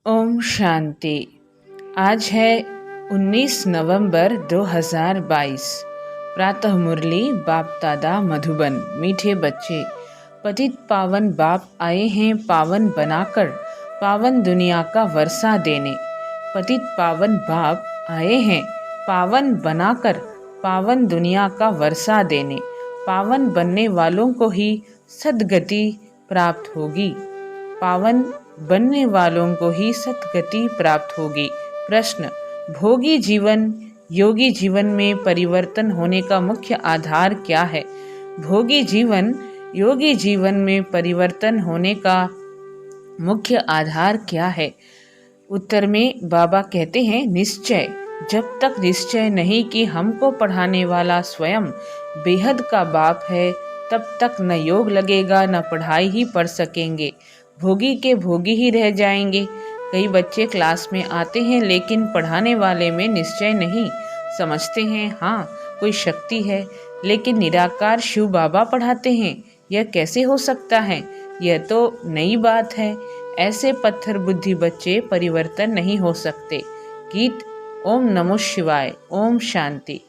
ओम शांति। आज है 19 नवंबर 2022। प्रातः मुरली बाप दादा मधुबन। मीठे बच्चे, पतित पावन बाप आए हैं पावन बनाकर, पावन दुनिया का वर्षा देने। पतित पावन बाप आए हैं पावन बनाकर, पावन दुनिया का वर्षा देने। पावन बनने वालों को ही सद्गति प्राप्त होगी। पावन बनने वालों को ही सद्गति प्राप्त होगी। प्रश्न: भोगी जीवन योगी जीवन में परिवर्तन होने का मुख्य आधार क्या है? भोगी जीवन योगी जीवन में परिवर्तन होने का मुख्य आधार क्या है? उत्तर में बाबा कहते हैं, निश्चय। जब तक निश्चय नहीं कि हमको पढ़ाने वाला स्वयं बेहद का बाप है, तब तक न योग लगेगा न पढ़ाई ही पढ़ सकेंगे। भोगी के भोगी ही रह जाएंगे। कई बच्चे क्लास में आते हैं लेकिन पढ़ाने वाले में निश्चय नहीं। समझते हैं हाँ कोई शक्ति है, लेकिन निराकार शिव बाबा पढ़ाते हैं। यह कैसे हो सकता है? यह तो नई बात है। ऐसे पत्थर बुद्धि बच्चे परिवर्तन नहीं हो सकते। गीत ओम नमो शिवाय। ओम शांति।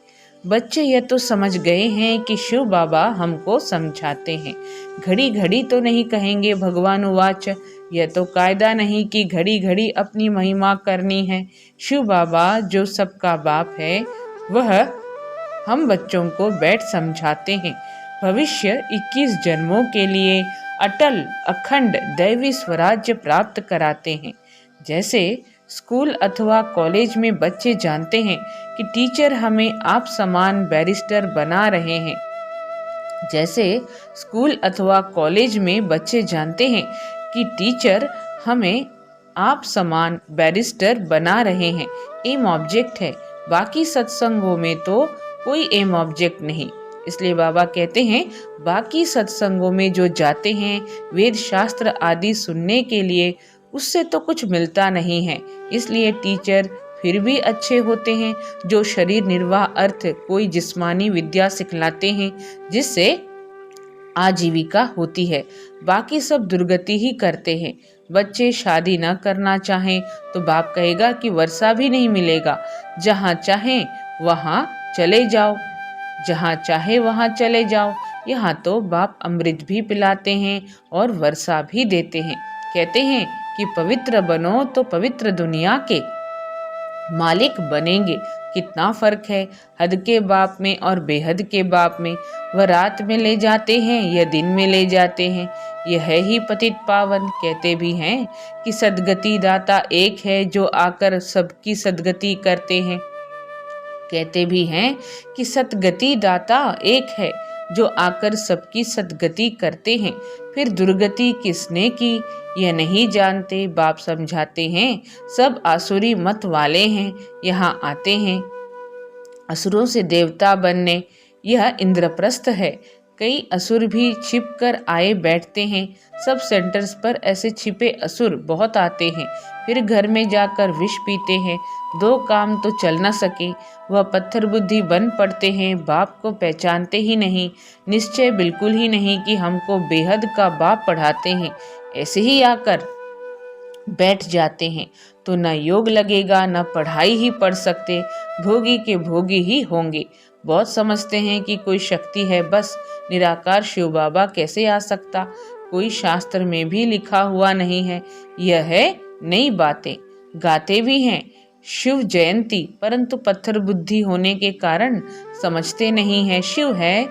बच्चे यह तो समझ गए हैं कि शिव बाबा हमको समझाते हैं। घड़ी घड़ी तो नहीं कहेंगे भगवान उवाच। यह तो कायदा नहीं कि घड़ी घड़ी अपनी महिमा करनी है। शिव बाबा जो सबका बाप है, वह हम बच्चों को बैठ समझाते हैं। भविष्य 21 जन्मों के लिए अटल अखंड दैवी स्वराज्य प्राप्त कराते हैं। जैसे स्कूल अथवा कॉलेज में बच्चे जानते हैं कि टीचर हमें आप समान बैरिस्टर बना रहे हैं। जैसे स्कूल अथवा कॉलेज में बच्चे जानते हैं कि टीचर हमें आप समान बैरिस्टर बना रहे हैं। एम ऑब्जेक्ट है। बाकी सत्संगों में तो कोई एम ऑब्जेक्ट नहीं। इसलिए बाबा कहते हैं, बाकी सत्संगों में जो जाते हैं वेद शास्त्र आदि सुनने के लिए, उससे तो कुछ मिलता नहीं है। इसलिए टीचर फिर भी अच्छे होते हैं, जो शरीर निर्वाह अर्थ कोई जिस्मानी विद्या सिखलाते हैं, जिससे आजीविका होती है। बाकी सब दुर्गति ही करते हैं। बच्चे शादी न करना चाहें तो बाप कहेगा कि वर्षा भी नहीं मिलेगा। जहाँ चाहें वहाँ चले जाओ, जहाँ चाहे वहाँ चले जाओ। यहाँ तो बाप अमृत भी पिलाते हैं और वर्षा भी देते हैं। कहते हैं कि पवित्र बनो तो पवित्र दुनिया के मालिक बनेंगे। कितना फर्क है हद के बाप में और बेहद के बाप में। वह रात में ले जाते हैं, यह दिन में ले जाते हैं। यह है ही पतित पावन। कहते भी हैं कि सद्गति दाता एक है, जो आकर सबकी सद्गति करते हैं। कहते भी हैं कि सद्गति दाता एक है, जो आकर सबकी सद्गति करते हैं। फिर दुर्गति किसने की, यह नहीं जानते। बाप समझाते हैं, सब आसुरी मत वाले हैं, यहाँ आते हैं असुरों से देवता बनने। यह इंद्रप्रस्थ है। कई असुर भी छिप कर आए बैठते हैं। सब सेंटर्स पर ऐसे छिपे असुर बहुत आते हैं। फिर घर में जाकर विष पीते हैं। दो काम तो चल न सके, वह पत्थर बुद्धि बन पड़ते हैं। बाप को पहचानते ही नहीं। निश्चय बिल्कुल ही नहीं कि हमको बेहद का बाप पढ़ाते हैं। ऐसे ही आकर बैठ जाते हैं तो न योग लगेगा न पढ़ाई ही पढ़ सकते। भोगी के भोगी ही होंगे। बहुत समझते हैं कि कोई शक्ति है, बस निराकार शिव बाबा कैसे आ सकता? कोई शास्त्र में भी लिखा हुआ नहीं है। यह है नई बातें। गाते भी हैं शिव जयंती, परंतु पत्थर बुद्धि होने के कारण समझते नहीं है। शिव है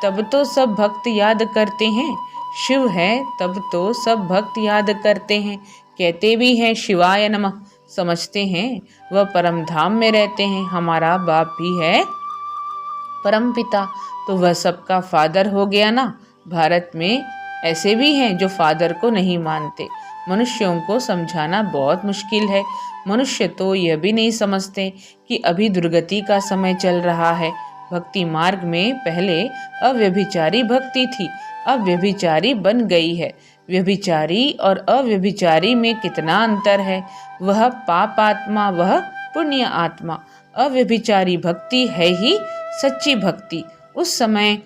तब तो सब भक्त याद करते हैं। शिव है तब तो सब भक्त याद करते हैं। कहते भी हैं शिवाय नमः। समझते हैं वह परम धाम में रहते हैं। हमारा बाप भी है परम पिता, तो वह सबका फादर हो गया ना। भारत में ऐसे भी हैं जो फादर को नहीं मानते। मनुष्यों को समझाना बहुत मुश्किल है। मनुष्य तो यह भी नहीं समझते कि अभी दुर्गति का समय चल रहा है। भक्ति मार्ग में पहले अव्यभिचारी भक्ति थी, अब व्यभिचारी बन गई है। व्यभिचारी और अव्यभिचारी में कितना अंतर है। वह पाप आत्मा, वह पुण्य आत्मा। अव्यभिचारी भक्ति है ही सच्ची भक्ति। उस समय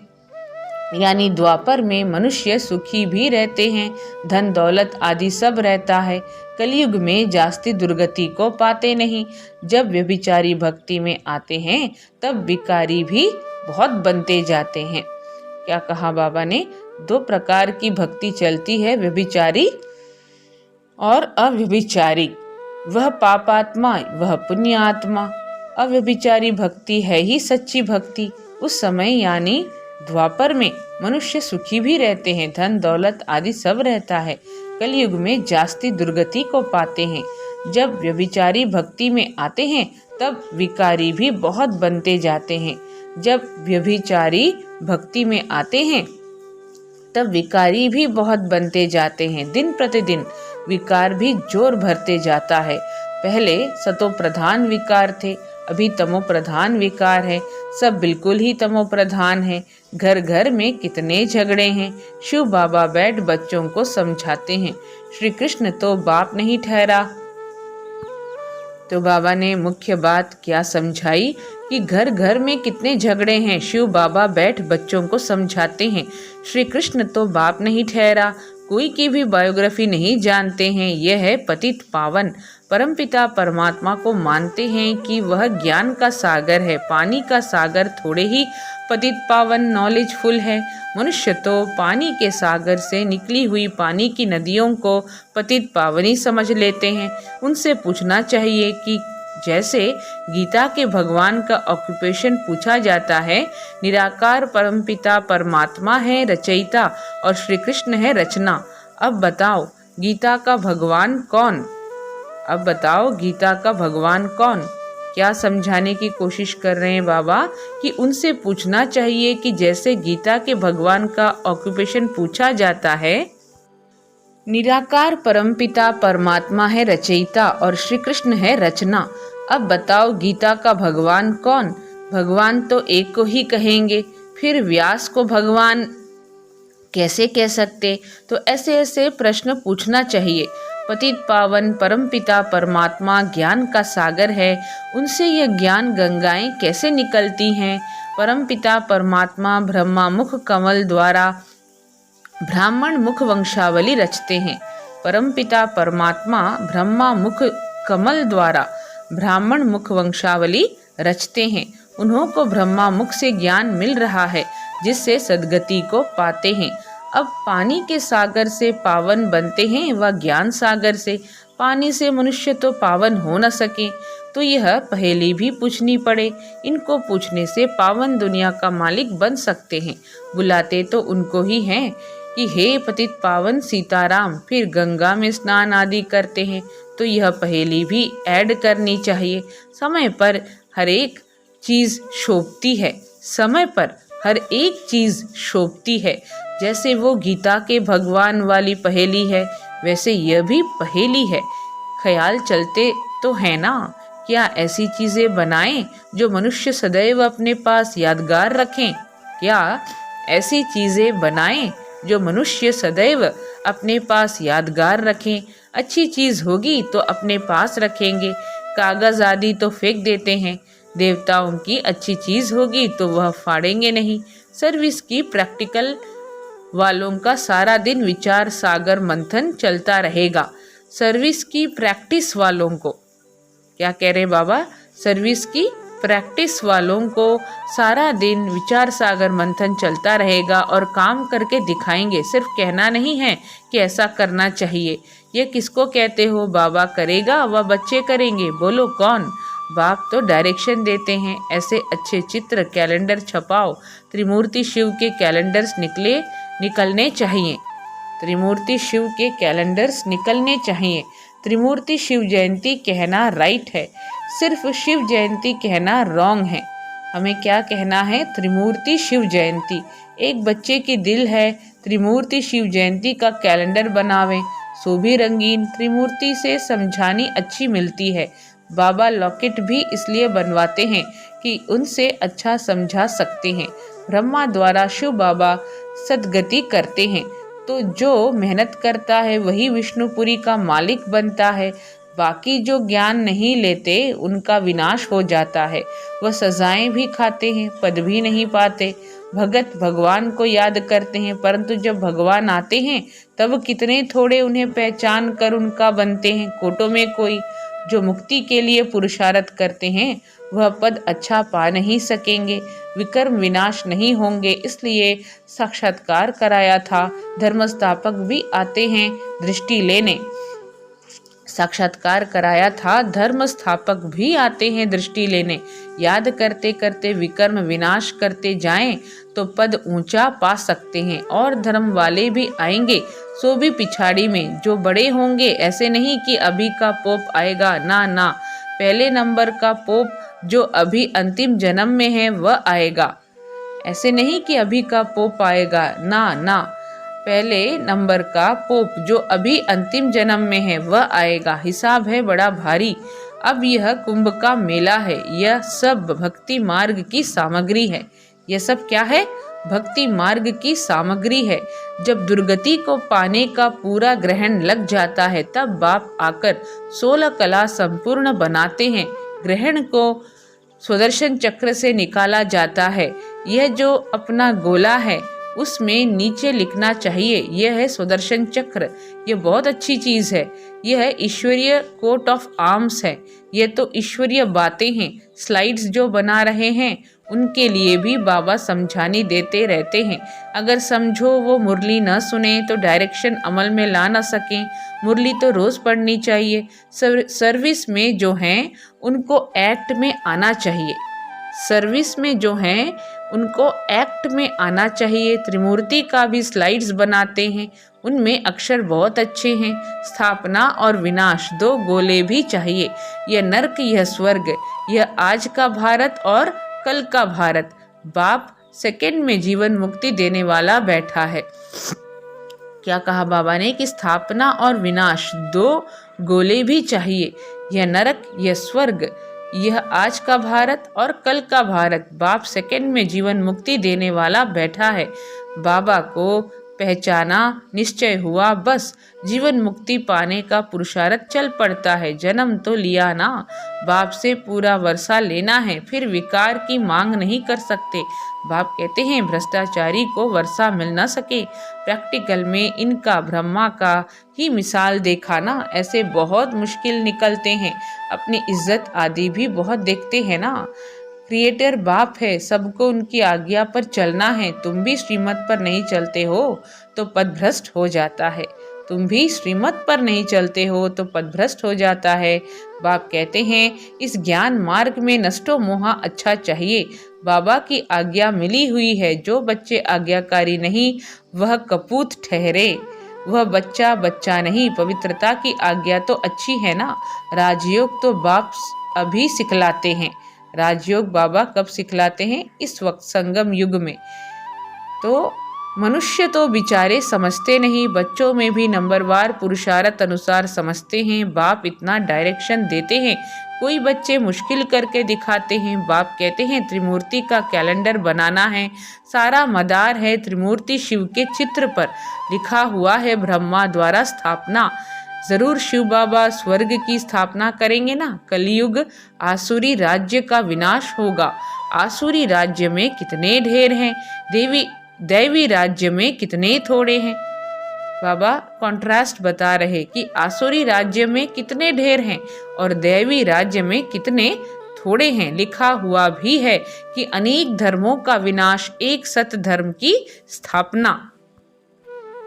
यानी द्वापर में मनुष्य सुखी भी रहते हैं, धन दौलत आदि सब रहता है। कलयुग में जास्ती दुर्गति को पाते नहीं। जब व्यभिचारी भक्ति में आते हैं तब विकारी भी बहुत बनते जाते हैं। क्या कहा बाबा ने? 2 प्रकार की भक्ति चलती है, व्यभिचारी और अव्यभिचारी। वह पापात्मा, वह पुण्य आत्मा। अव्यभिचारी भक्ति है ही सच्ची भक्ति। उस समय यानी द्वापर में मनुष्य सुखी भी रहते हैं, धन दौलत आदि सब रहता है। कलयुग में जास्ती दुर्गति को पाते हैं। जब व्यभिचारी भक्ति में आते हैं तब विकारी भी बहुत बनते जाते हैं। जब व्यभिचारी भक्ति में आते हैं तब विकारी भी बहुत बनते जाते हैं। दिन प्रतिदिन विकार भी जोर भरते जाता है। पहले सतो प्रधान विकार थे, अभी तमो प्रधान विकार है। सब बिल्कुल ही तमो प्रधान है। घर घर में कितने झगड़े हैं। शिव बाबा बैठ बच्चों को समझाते हैं, श्री कृष्ण तो बाप नहीं ठहरा। तो बाबा ने मुख्य बात क्या समझाई कि घर घर में कितने झगड़े हैं। शिव बाबा बैठ बच्चों को समझाते हैं, श्री कृष्ण तो बाप नहीं ठहरा। कोई की भी बायोग्राफी नहीं जानते हैं। यह है पतित पावन। परमपिता परमात्मा को मानते हैं कि वह ज्ञान का सागर है, पानी का सागर थोड़े ही पतित पावन नॉलेजफुल है। मनुष्य तो पानी के सागर से निकली हुई पानी की नदियों को पतित पावनी समझ लेते हैं। उनसे पूछना चाहिए कि जैसे गीता के भगवान का ऑक्यूपेशन पूछा जाता है, निराकार परमपिता परमात्मा है रचयिता और श्री कृष्ण है रचना। अब बताओ गीता का भगवान कौन? अब बताओ गीता का भगवान कौन? क्या समझाने की कोशिश कर रहे हैं बाबा कि उनसे पूछना चाहिए कि जैसे गीता के भगवान का ऑक्यूपेशन पूछा जाता है, निराकार परमपिता परमात्मा है रचयिता और श्री कृष्ण है रचना। अब बताओ गीता का भगवान कौन? भगवान तो एक को ही कहेंगे, फिर व्यास को भगवान कैसे कह सकते? तो ऐसे ऐसे प्रश्न पूछना चाहिए। पतित पावन परमपिता परमात्मा ज्ञान का सागर है, उनसे यह ज्ञान गंगाएं कैसे निकलती हैं? परमपिता परमात्मा ब्रह्मा मुख कमल द्वारा ब्राह्मण मुख वंशावली रचते हैं। परमपिता परमात्मा ब्रह्मा मुख कमल द्वारा ब्राह्मण मुख वंशावली रचते हैं। उन्हों को ब्रह्मा मुख से ज्ञान मिल रहा है, जिससे सद्गति को पाते हैं। अब पानी के सागर से पावन बनते हैं, वह ज्ञान सागर से। पानी से मनुष्य तो पावन हो न सके, तो यह पहेली भी पूछनी पड़े। इनको पूछने से पावन दुनिया का मालिक बन सकते हैं। बुलाते तो उनको ही हैं कि हे पतित पावन सीताराम, फिर गंगा में स्नान आदि करते हैं। तो यह पहेली भी ऐड करनी चाहिए। समय पर हर एक चीज़ शोभती है, समय पर हर एक चीज़ शोभती है। जैसे वो गीता के भगवान वाली पहेली है, वैसे यह भी पहेली है। ख्याल चलते तो है ना, क्या ऐसी चीज़ें बनाएं जो मनुष्य सदैव अपने पास यादगार रखें? क्या ऐसी चीज़ें बनाएं जो मनुष्य सदैव अपने पास यादगार रखें? अच्छी चीज़ होगी तो अपने पास रखेंगे, कागज़ आदि तो फेंक देते हैं। देवताओं की अच्छी चीज़ होगी तो वह फाड़ेंगे नहीं। सर्विस की प्रैक्टिकल वालों का सारा दिन विचार सागर मंथन चलता रहेगा। सर्विस की प्रैक्टिस वालों को, क्या कह रहे बाबा? सर्विस की प्रैक्टिस वालों को सारा दिन विचार सागर मंथन चलता रहेगा और काम करके दिखाएंगे। सिर्फ कहना नहीं है कि ऐसा करना चाहिए। ये किसको कहते हो? बाबा करेगा व बच्चे करेंगे, बोलो कौन? बाप तो डायरेक्शन देते हैं। ऐसे अच्छे चित्र कैलेंडर छपाओ। त्रिमूर्ति शिव के कैलेंडर्स निकलने चाहिए। त्रिमूर्ति शिव के कैलेंडर्स निकलने चाहिए। त्रिमूर्ति शिव जयंती कहना राइट है, सिर्फ शिव जयंती कहना रॉन्ग है। हमें क्या कहना है? त्रिमूर्ति शिव जयंती। एक बच्चे की दिल है त्रिमूर्ति शिव जयंती का कैलेंडर बनावें, सो भी रंगीन। त्रिमूर्ति से समझानी अच्छी मिलती है। बाबा लॉकेट भी इसलिए बनवाते हैं कि उनसे अच्छा समझा सकते हैं। ब्रह्मा द्वारा शिव बाबा सद्गति करते हैं, तो जो मेहनत करता है वही विष्णुपुरी का मालिक बनता है। बाकी जो ज्ञान नहीं लेते उनका विनाश हो जाता है। वह सजाएं भी खाते हैं, पद भी नहीं पाते। भगत भगवान को याद करते हैं, परंतु जब भगवान आते हैं तब कितने थोड़े उन्हें पहचान कर उनका बनते हैं। कोटों में कोई जो मुक्ति के लिए पुरुषार्थ करते हैं वह पद अच्छा पा नहीं सकेंगे, विकर्म विनाश नहीं होंगे। इसलिए साक्षात्कार कराया था। धर्म स्थापक भी आते हैं दृष्टि लेने। साक्षात्कार कराया था, धर्म स्थापक भी आते हैं दृष्टि लेने। याद करते करते विकर्म विनाश करते जाएं तो पद ऊंचा पा सकते हैं। और धर्म वाले भी आएंगे, सो भी पिछाड़ी में जो बड़े होंगे। ऐसे नहीं कि अभी का पोप आएगा, ना ना, पहले नंबर का पोप जो अभी अंतिम जन्म में है वह आएगा। ऐसे नहीं कि अभी का पोप आएगा, ना ना, पहले नंबर का पोप जो अभी अंतिम जन्म में है वह आएगा। हिसाब है बड़ा भारी। अब यह कुंभ का मेला है। यह सब भक्ति मार्ग की सामग्री है। यह सब क्या है? भक्ति मार्ग की सामग्री है। जब दुर्गति को पाने का पूरा ग्रहण लग जाता है तब बाप आकर 16 कला संपूर्ण बनाते हैं। ग्रहण को सुदर्शन चक्र से निकाला जाता है। यह जो अपना गोला है उसमें नीचे लिखना चाहिए, यह है सुदर्शन चक्र। यह बहुत अच्छी चीज है। यह ईश्वरीय कोट ऑफ आर्म्स है। यह तो ईश्वरीय बातें हैं। स्लाइड्स जो बना रहे हैं उनके लिए भी बाबा समझानी देते रहते हैं। अगर समझो वो मुरली न सुने तो डायरेक्शन अमल में ला न सकें। मुरली तो रोज पढ़नी चाहिए। सर्विस में जो हैं उनको एक्ट में आना चाहिए। सर्विस में जो हैं उनको एक्ट में आना चाहिए। त्रिमूर्ति का भी स्लाइड्स बनाते हैं, उनमें अक्षर बहुत अच्छे हैं। स्थापना और विनाश 2 गोले भी चाहिए। यह नर्क, यह स्वर्ग, यह आज का भारत और कल का भारत। बाप सेकंड में जीवन मुक्ति देने वाला बैठा है। क्या कहा बाबा ने कि स्थापना और विनाश 2 गोले भी चाहिए। यह नरक, यह स्वर्ग, यह आज का भारत और कल का भारत। बाप सेकंड में जीवन मुक्ति देने वाला बैठा है। बाबा को पहचाना, निश्चय हुआ, बस जीवन मुक्ति पाने का पुरुषार्थ चल पड़ता है। जन्म तो लिया ना, बाप से पूरा वर्षा लेना है, फिर विकार की मांग नहीं कर सकते। बाप कहते हैं भ्रष्टाचारी को वर्षा मिल न सके। प्रैक्टिकल में इनका ब्रह्मा का ही मिसाल देखा ना, ऐसे बहुत मुश्किल निकलते हैं। अपनी इज्जत आदि भी बहुत देखते हैं ना। क्रिएटर बाप है, सबको उनकी आज्ञा पर चलना है। तुम भी श्रीमत पर नहीं चलते हो तो पदभ्रष्ट हो जाता है। तुम भी श्रीमत पर नहीं चलते हो तो पदभ्रष्ट हो जाता है। बाप कहते हैं इस ज्ञान मार्ग में नष्टो मोहा अच्छा चाहिए। बाबा की आज्ञा मिली हुई है। जो बच्चे आज्ञाकारी नहीं वह कपूत ठहरे। वह बच्चा बच्चा नहीं। पवित्रता की आज्ञा तो अच्छी है ना। राजयोग तो बाप अभी सिखलाते हैं। राजयोग बाबा कब सिखलाते हैं? इस वक्त, संगम युग में। तो मनुष्य तो बेचारे समझते नहीं, बच्चों में भी नंबरवार पुरुषार्थ अनुसार समझते हैं। बाप इतना डायरेक्शन देते हैं, कोई बच्चे मुश्किल करके दिखाते हैं। बाप कहते हैं त्रिमूर्ति का कैलेंडर बनाना है, सारा मदार है त्रिमूर्ति शिव के चित्र पर। लिखा हुआ है ब्रह्मा द्वारा स्थापना। जरूर शिव बाबा स्वर्ग की स्थापना करेंगे ना। कलयुग आसुरी राज्य का विनाश होगा। आसुरी राज्य में कितने ढेर हैं, दैवी राज्य में कितने थोड़े हैं। बाबा कंट्रास्ट बता रहे कि आसुरी राज्य में कितने ढेर हैं और दैवी राज्य में कितने थोड़े हैं। लिखा हुआ भी है कि अनेक धर्मों का विनाश, एक सत धर्म की स्थापना।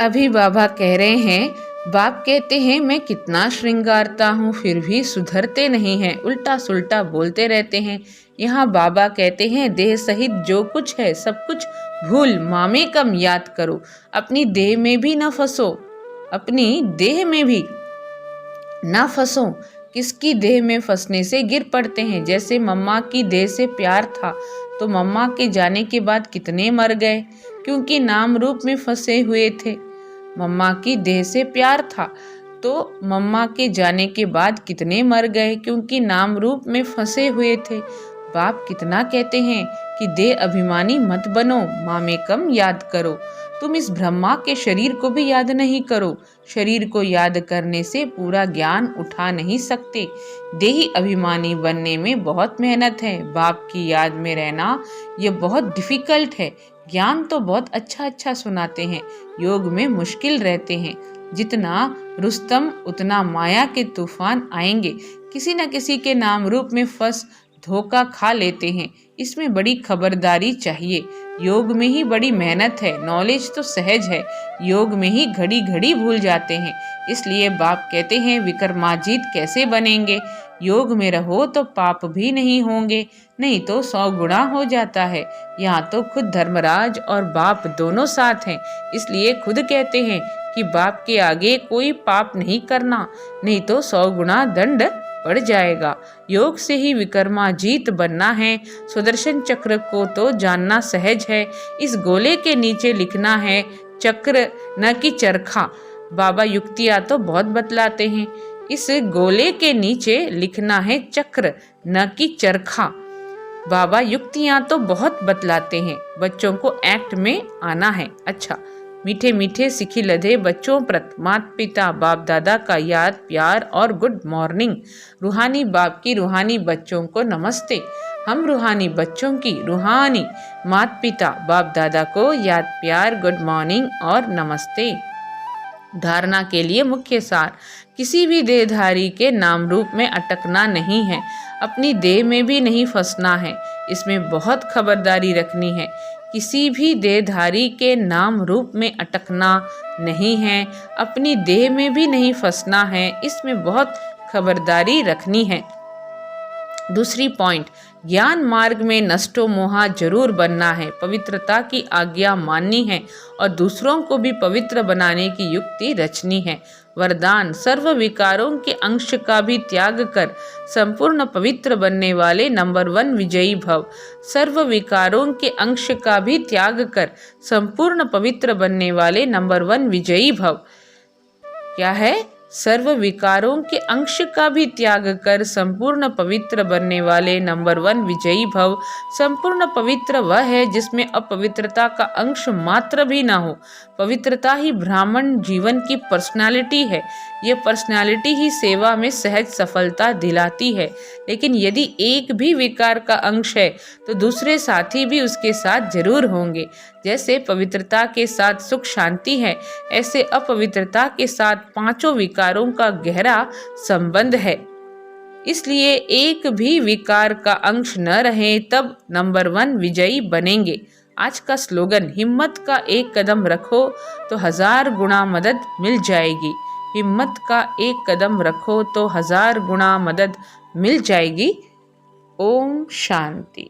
अभी बाबा कह रहे हैं, बाप कहते हैं मैं कितना श्रृंगारता हूँ फिर भी सुधरते नहीं हैं, उल्टा सुल्टा बोलते रहते हैं। यहाँ बाबा कहते हैं देह सहित जो कुछ है सब कुछ भूल, मामे कम याद करो। अपनी देह में भी न फंसो, अपनी देह में भी न फंसो। किसकी देह में फंसने से गिर पड़ते हैं। जैसे मम्मा की देह से प्यार था तो मम्मा के जाने के बाद कितने मर गए, क्योंकि नाम रूप में फंसे हुए थे। मम्मा की देह से प्यार था तो मम्मा के जाने के बाद कितने मर गए, क्योंकि नाम रूप में फंसे हुए थे। बाप कितना कहते हैं कि देह अभिमानी मत बनो, मामे कम याद करो। तुम इस ब्रह्मा के शरीर को भी याद नहीं करो। शरीर को याद करने से पूरा ज्ञान उठा नहीं सकते। देही अभिमानी बनने में बहुत मेहनत है। बाप की याद में रहना यह बहुत डिफिकल्ट है। ज्ञान तो बहुत अच्छा अच्छा सुनाते हैं, योग में मुश्किल रहते हैं। जितना रुस्तम उतना माया के तूफान आएंगे। किसी न किसी के नाम रूप में फंस धोखा खा लेते हैं। इसमें बड़ी खबरदारी चाहिए। योग में ही बड़ी मेहनत है। नॉलेज तो सहज है, योग में ही घड़ी घड़ी भूल जाते हैं। इसलिए बाप कहते हैं विक्रमाजीत कैसे बनेंगे। योग में रहो तो पाप भी नहीं होंगे, नहीं तो 100 गुना हो जाता है। यहाँ तो खुद धर्मराज और बाप दोनों साथ हैं, इसलिए खुद कहते हैं कि बाप के आगे कोई पाप नहीं करना, नहीं तो 100 गुना दंड पड़ जाएगा। योग से ही विक्रमाजीत बनना है। सुदर्शन चक्र को तो जानना सहज है। इस गोले के नीचे लिखना है चक्र न कि चरखा। बाबा युक्तियाँ तो बहुत बतलाते हैं। इस गोले के नीचे लिखना है चक्र न कि चरखा। बाबा युक्तियाँ तो बहुत बतलाते हैं। बच्चों को एक्ट में आना है। अच्छा, मीठे मीठे सिखी लधे बच्चों प्रत माता पिता बाप दादा का याद प्यार और गुड मॉर्निंग। रूहानी बाप की रूहानी बच्चों को नमस्ते। हम रूहानी बच्चों की रूहानी माता पिता बाप दादा को याद प्यार गुड मॉर्निंग और नमस्ते। धारणा के लिए मुख्य सार, किसी भी देहधारी के नाम रूप में अटकना नहीं है, अपनी देह में भी नहीं फंसना है। इसमें बहुत खबरदारी रखनी है। किसी भी देहधारी के नाम रूप में अटकना नहीं है, अपनी देह में भी नहीं फंसना है। इसमें बहुत खबरदारी रखनी है। दूसरी पॉइंट, ज्ञान मार्ग में नष्टो मोहा जरूर बनना है, पवित्रता की आज्ञा माननी है और दूसरों को भी पवित्र बनाने की युक्ति रचनी है। वरदान, सर्व विकारों के अंश का भी त्याग कर संपूर्ण पवित्र बनने वाले नंबर 1 विजयी भव। सर्व विकारों के अंश का भी त्याग कर संपूर्ण पवित्र बनने वाले नंबर 1 विजयी भव। क्या है? सर्व विकारों के अंश का भी त्याग कर संपूर्ण पवित्र बनने वाले नंबर 1 विजयी भव। संपूर्ण पवित्र वह है जिसमें अपवित्रता का अंश मात्र भी ना हो। पवित्रता ही ब्राह्मण जीवन की पर्सनालिटी है। यह पर्सनालिटी ही सेवा में सहज सफलता दिलाती है। लेकिन यदि एक भी विकार का अंश है तो दूसरे साथी भी उसके साथ जरूर होंगे। जैसे पवित्रता के साथ सुख शांति है, ऐसे अपवित्रता के साथ 5 विकारों का गहरा संबंध है। इसलिए एक भी विकार का अंश न रहे, तब नंबर 1 विजयी बनेंगे। आज का स्लोगन, हिम्मत का एक कदम रखो तो 1000 गुना मदद मिल जाएगी। हिम्मत का एक कदम रखो तो 1000 गुना मदद मिल जाएगी। ओम शांति।